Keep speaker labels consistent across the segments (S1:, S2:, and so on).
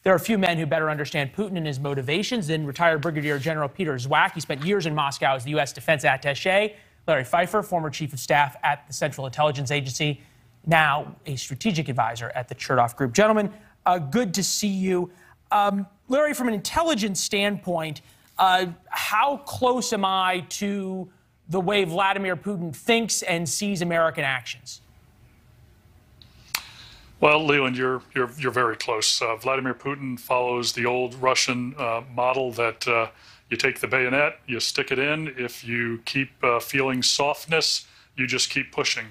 S1: There are few men who better understand Putin and his motivations than retired Brigadier General Peter Zwack. He spent years in Moscow as the U.S. defense attaché. Larry Pfeiffer, former chief of staff at the Central Intelligence Agency, now a strategic advisor at the Chertoff Group. Gentlemen, good to see you. Larry, from an intelligence standpoint, how close am I to the way Vladimir Putin thinks and sees American actions?
S2: Well, Leland, you're very close. Vladimir Putin follows the old Russian model that you take the bayonet, you stick it in. If you keep feeling softness, you just keep pushing.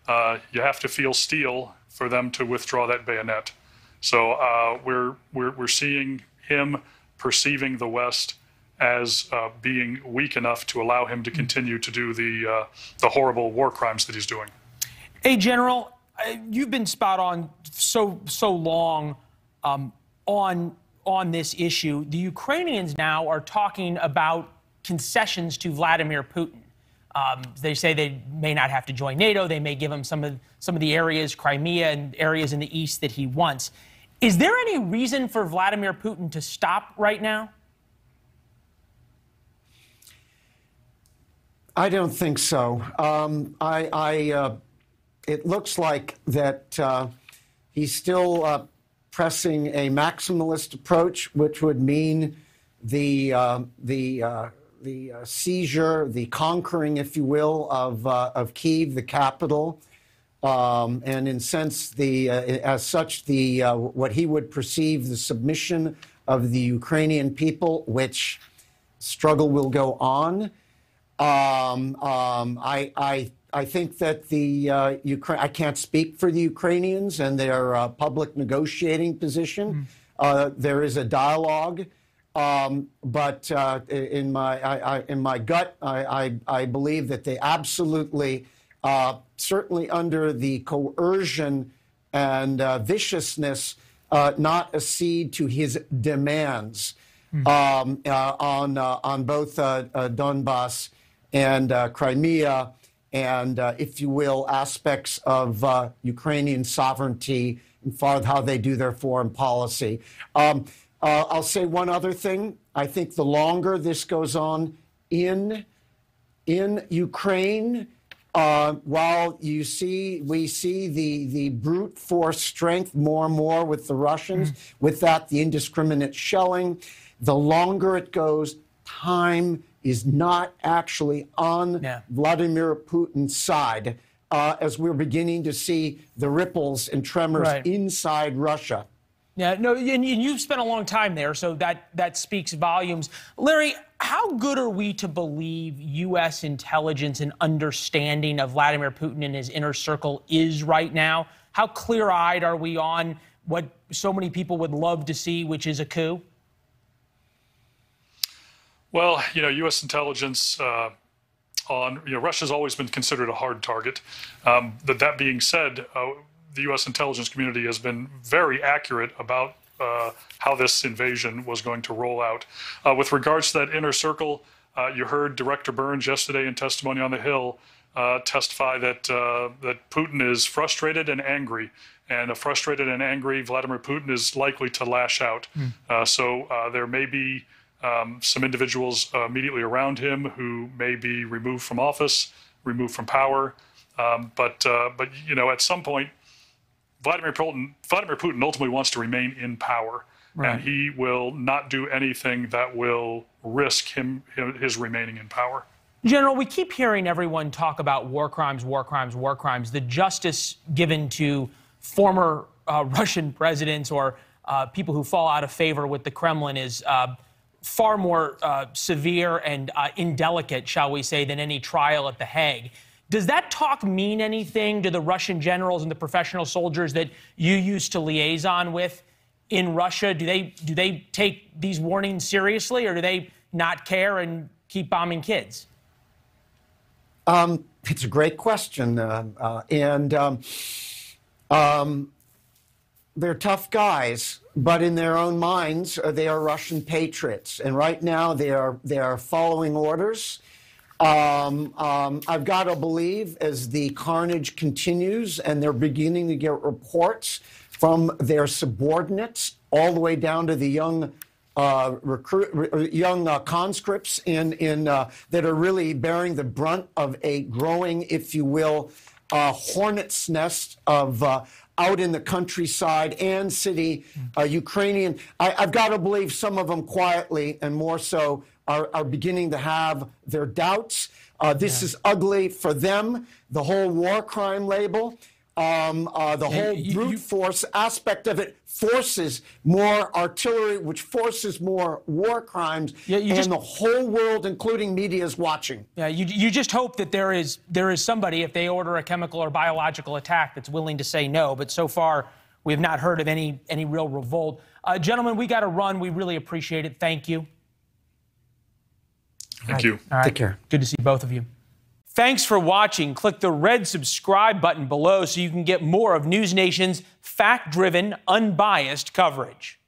S2: You have to feel steel for them to withdraw that bayonet. So we're seeing him perceiving the West as being weak enough to allow him to continue to do the horrible war crimes that he's doing.
S1: Hey, General, you've been spot on so long on this issue. The Ukrainians now are talking about concessions to Vladimir Putin. They say they may not have to join NATO. They may give him some of the areas, Crimea and areas in the east that he wants. Is there any reason for Vladimir Putin to stop right now?
S3: I don't think so. It looks like that he's still pressing a maximalist approach, which would mean the seizure, the conquering, if you will, of Kyiv, the capital, and in sense, as such, what he would perceive the submission of the Ukrainian people, which struggle will go on. I think that I can't speak for the Ukrainians and their public negotiating position. There is a dialogue, but in my gut, I believe that they absolutely, certainly under the coercion and viciousness, not accede to his demands on both Donbass and Crimea, and, if you will, aspects of Ukrainian sovereignty and how they do their foreign policy. I'll say one other thing. I think the longer this goes on in Ukraine, while we see the brute force strength more and more with the Russians, with that, the indiscriminate shelling, the longer it goes, time is not actually on Vladimir Putin's side, as we're beginning to see the ripples and tremors inside Russia.
S1: Yeah, no, and you've spent a long time there, so that speaks volumes. Larry, how good are we to believe U.S. intelligence and understanding of Vladimir Putin and his inner circle is right now? How clear-eyed are we on what so many people would love to see, which is a coup?
S2: Well, U.S. intelligence Russia's always been considered a hard target. That being said, the U.S. intelligence community has been very accurate about how this invasion was going to roll out. With regards to that inner circle, you heard Director Burns yesterday in testimony on the Hill testify that Putin is frustrated and angry. And a frustrated and angry Vladimir Putin is likely to lash out. So there may be some individuals immediately around him who may be removed from office, removed from power. But at some point, Vladimir Putin ultimately wants to remain in power, and he will not do anything that will risk his remaining in power.
S1: General, we keep hearing everyone talk about war crimes, war crimes, war crimes. The justice given to former Russian presidents or people who fall out of favor with the Kremlin is far more severe and indelicate, shall we say, than any trial at The Hague. Does that talk mean anything to the Russian generals and the professional soldiers that you used to liaison with in Russia? Do they take these warnings seriously, or do they not care and keep bombing kids?
S3: It's a great question, they're tough guys, but in their own minds, they are Russian patriots, and right now they are following orders. I've got to believe, as the carnage continues and they're beginning to get reports from their subordinates all the way down to the young conscripts that are really bearing the brunt of a growing, if you will, hornet's nest of out in the countryside and city Ukrainian. I've got to believe some of them quietly and more so are beginning to have their doubts. This is ugly for them. The whole war crime label. The whole brute force aspect of it forces more artillery, which forces more war crimes, and the whole world, including media, is watching.
S1: Yeah, you just hope that there is somebody, if they order a chemical or biological attack, that's willing to say no. But so far, we have not heard of any real revolt. Gentlemen, we got to run. We really appreciate it. Thank you.
S2: Thank you.
S1: All right.
S3: Take care.
S1: Good to see both of you. Thanks for watching. Click the red subscribe button below so you can get more of NewsNation's fact-driven, unbiased coverage.